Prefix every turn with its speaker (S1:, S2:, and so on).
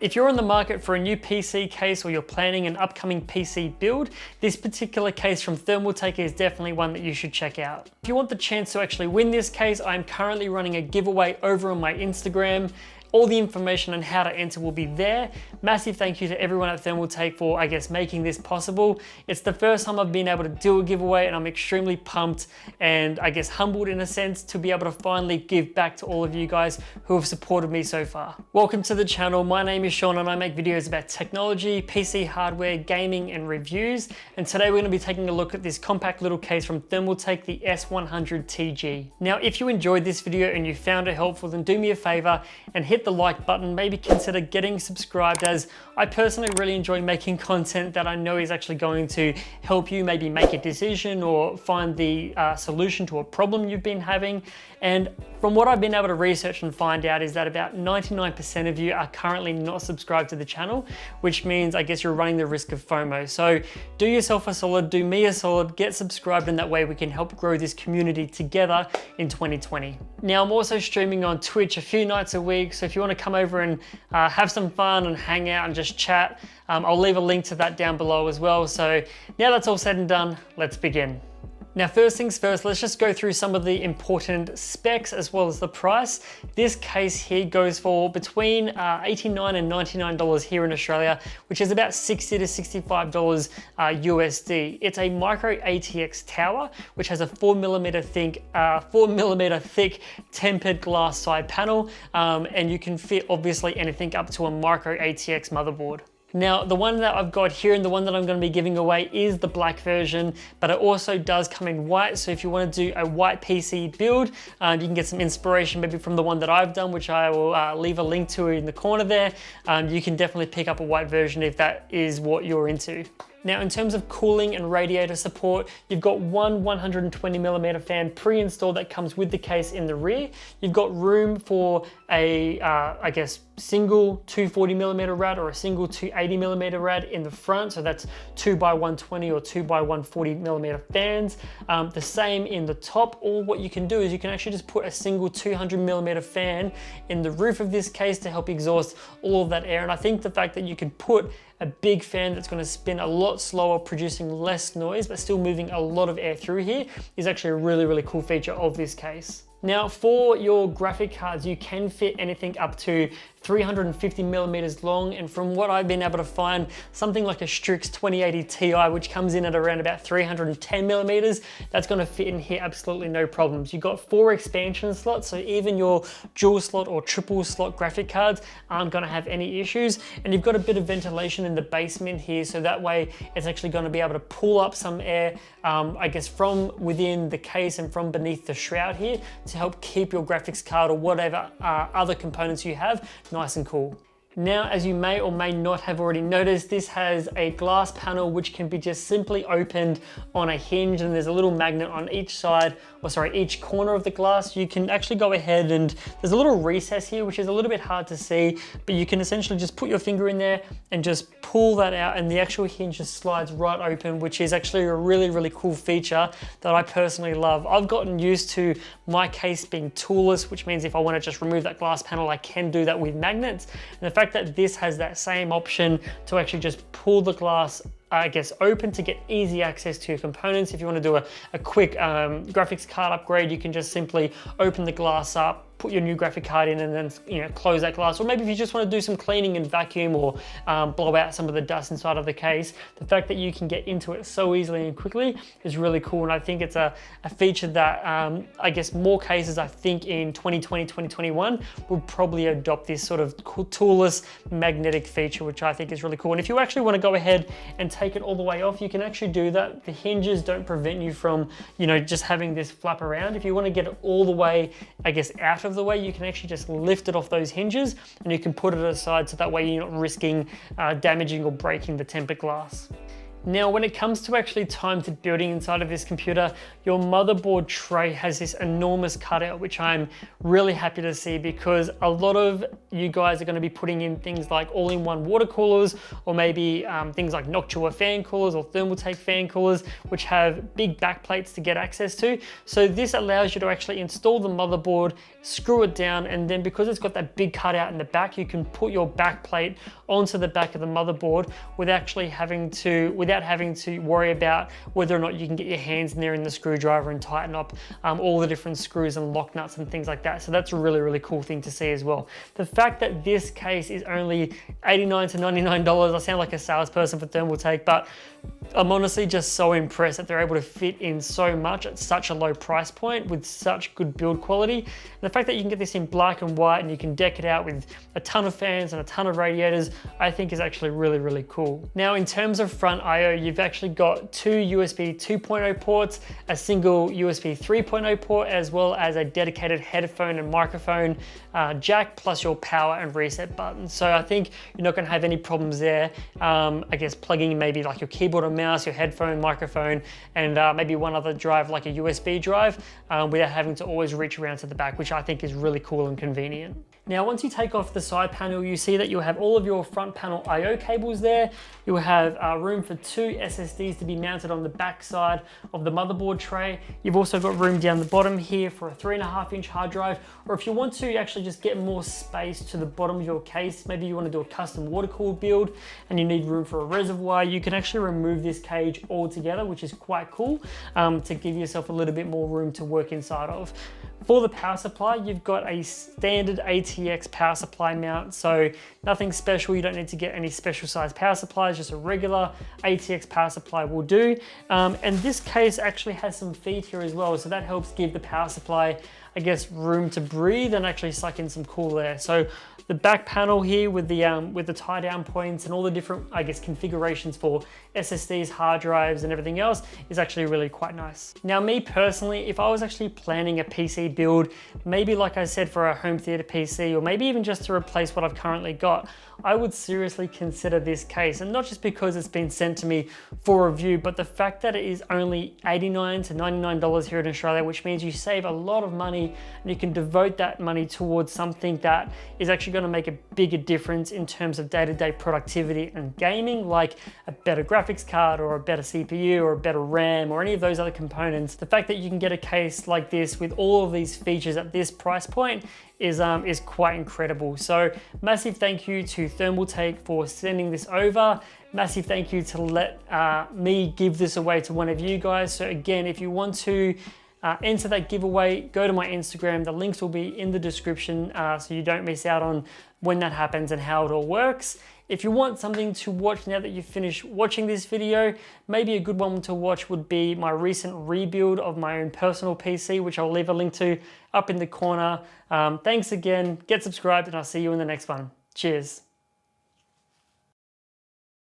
S1: If you're on the market for a new PC case or you're planning an upcoming PC build, this particular case from Thermaltake is definitely one that you should check out. If you want the chance to actually win this case, I'm currently running a giveaway over on my Instagram. All the information on how to enter will be there. Massive thank you to everyone at Thermaltake for, making this possible. It's the first time I've been able to do a giveaway and I'm extremely pumped and humbled in a sense to be able to finally give back to all of you guys who have supported me so far. Welcome to the channel. My name is Sean and I make videos about technology, PC hardware, gaming and reviews. And today we're gonna be taking a look at this compact little case from Thermaltake, the S100TG. Now, if you enjoyed this video and you found it helpful, then do me a favor and hit the like button, maybe consider getting subscribed, as I personally really enjoy making content that I know is actually going to help you maybe make a decision or find the solution to a problem you've been having. And from what I've been able to research and find out is that about 99% of you are currently not subscribed to the channel, which means you're running the risk of FOMO. So do yourself a solid, do me a solid, get subscribed, and that way we can help grow this community together in 2020. Now, I'm also streaming on Twitch a few nights a week, so if you want to come over and have some fun and hang out and just chat, I'll leave a link to that down below as well. So now that's all said and done, let's begin. Now, first things first, let's just go through some of the important specs as well as the price. This case here goes for between $89 and $99 here in Australia, which is about $60 to $65 USD. It's a micro ATX tower, which has a 4mm thick tempered glass side panel, and you can fit obviously anything up to a micro ATX motherboard. Now, the one that I've got here and the one that I'm going to be giving away is the black version, but it also does come in white. So if you want to do a white PC build, you can get some inspiration maybe from the one that I've done, which I will leave a link to in the corner there. You can definitely pick up a white version if that is what you're into. Now, in terms of cooling and radiator support, you've got one 120mm fan pre-installed that comes with the case in the rear. You've got room for a, single 240mm rad or a single 280mm rad in the front. So that's 2x120 or 2x140mm fans. The same in the top. Or what you can do is you can actually just put a single 200mm fan in the roof of this case to help exhaust all of that air. And I think the fact that you can put a big fan that's going to spin a lot slower, producing less noise, but still moving a lot of air through here is actually a really, really cool feature of this case. Now, for your graphic cards, you can fit anything up to 350mm long, and from what I've been able to find, something like a Strix 2080 Ti, which comes in at around about 310mm, that's going to fit in here absolutely no problems. You've got 4 expansion slots, so even your dual slot or triple slot graphic cards aren't going to have any issues, and you've got a bit of ventilation in the basement here, so that way it's actually going to be able to pull up some air, from within the case and from beneath the shroud here to help keep your graphics card or whatever other components you have nice and cool. Now, as you may or may not have already noticed, this has a glass panel which can be just simply opened on a hinge, and there's a little magnet on each side, each corner of the glass. You can actually go ahead and there's a little recess here, which is a little bit hard to see, but you can essentially just put your finger in there and just pull that out, and the actual hinge just slides right open, which is actually a really, really cool feature that I personally love. I've gotten used to my case being toolless, which means if I want to just remove that glass panel, I can do that with magnets. And the fact that this has that same option to actually just pull the glass open to get easy access to your components. If you want to do a quick graphics card upgrade, you can just simply open the glass up, put your new graphic card in, and then close that glass. Or maybe if you just want to do some cleaning and vacuum or blow out some of the dust inside of the case, the fact that you can get into it so easily and quickly is really cool. And I think it's a feature that more cases, I think in 2020, 2021 will probably adopt this sort of toolless magnetic feature, which I think is really cool. And if you actually want to go ahead and take it all the way off, you can actually do that. The hinges don't prevent you from, just having this flap around. If you want to get it all the way, out of the way, you can actually just lift it off those hinges and you can put it aside, so that way you're not risking damaging or breaking the tempered glass. Now, when it comes to actually time to building inside of this computer, your motherboard tray has this enormous cutout, which I'm really happy to see, because a lot of you guys are going to be putting in things like all-in-one water coolers, or maybe things like Noctua fan coolers or Thermaltake fan coolers, which have big back plates to get access to. So this allows you to actually install the motherboard, screw it down, and then because it's got that big cutout in the back, you can put your back plate onto the back of the motherboard without having to worry about whether or not you can get your hands in there in the screwdriver and tighten up all the different screws and lock nuts and things like that. So that's a really, really cool thing to see as well. The fact that this case is only $89 to $99, I sound like a salesperson for Thermaltake, but I'm honestly just so impressed that they're able to fit in so much at such a low price point with such good build quality. And the fact that you can get this in black and white and you can deck it out with a ton of fans and a ton of radiators, I think is actually really, really cool. Now, in terms of front IO, you've actually got two USB 2.0 ports, a single USB 3.0 port, as well as a dedicated headphone and microphone jack, plus your power and reset button. So I think you're not going to have any problems there. I guess plugging in maybe like your keyboard and mouse, your headphone, microphone, and maybe one other drive like a USB drive without having to always reach around to the back, which I think is really cool and convenient. Now, once you take off the side panel, you see that you'll have all of your front panel IO cables there. You'll have room for two SSDs to be mounted on the back side of the motherboard tray. You've also got room down the bottom here for a 3.5-inch hard drive, or if you want to actually just get more space to the bottom of your case, maybe you want to do a custom water-cooled build and you need room for a reservoir, you can actually remove this cage altogether, which is quite cool, to give yourself a little bit more room to work inside of. For the power supply, you've got a standard ATX power supply mount, so nothing special. You don't need to get any special size power supplies, just a regular ATX power supply will do. And this case actually has some feet here as well, so that helps give the power supply, I guess, room to breathe and actually suck in some cool air. So the back panel here with the tie down points and all the different, I guess, configurations for SSDs, hard drives, and everything else is actually really quite nice. Now, me personally, if I was actually planning a PC build, maybe like I said, for a home theater PC, or maybe even just to replace what I've currently got, I would seriously consider this case. And not just because it's been sent to me for review, but the fact that it is only $89 to $99 here in Australia, which means you save a lot of money and you can devote that money towards something that is actually going to make a bigger difference in terms of day-to-day productivity and gaming, like a better graphics card or a better CPU or a better RAM or any of those other components. The fact that you can get a case like this with all of these features at this price point is quite incredible. So massive thank you to Thermaltake for sending this over. Massive thank you to let me give this away to one of you guys. So again, if you want to enter that giveaway, go to my Instagram. The links will be in the description so you don't miss out on when that happens and how it all works. If you want something to watch now that you've finished watching this video, maybe a good one to watch would be my recent rebuild of my own personal PC, which I'll leave a link to up in the corner. Thanks again, get subscribed, and I'll see you in the next one. Cheers.